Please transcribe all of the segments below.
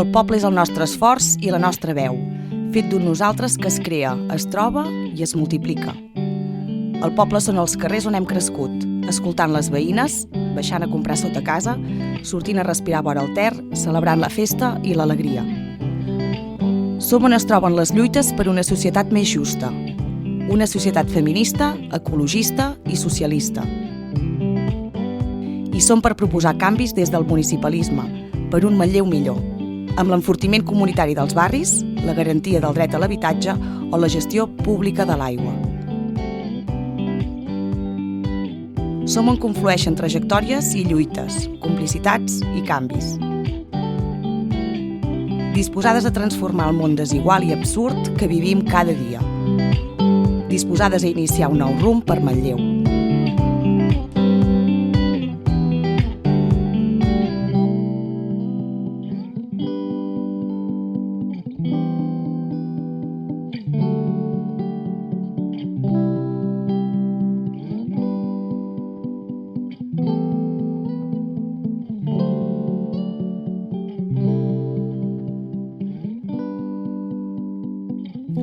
El poble és el nostre esforç i la nostra veu, fet d'un nosaltres que es crea, es troba i es multiplica. El poble són els carrers on hem crescut, escoltant les veïnes, baixant a comprar sota casa, sortint a respirar vora el Ter, celebrant la festa i l'alegria. Som on es troben les lluites per una societat més justa, una societat feminista, ecologista i socialista. I som per proposar canvis des del municipalisme, per un Manlleu millor, amb l'enfortiment comunitari dels barris, la garantia del dret a l'habitatge o la gestió pública de l'aigua. Som on conflueixen trajectòries i lluites, complicitats i canvis. Disposades a transformar el món desigual i absurd que vivim cada dia. Disposades a iniciar un nou rumb per Manlleu.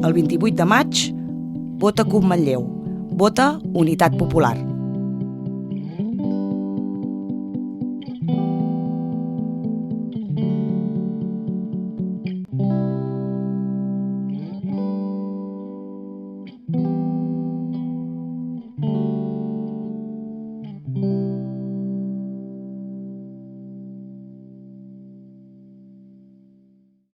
El 28 de maig, vota CUP Manlleu. Vota Unitat Popular.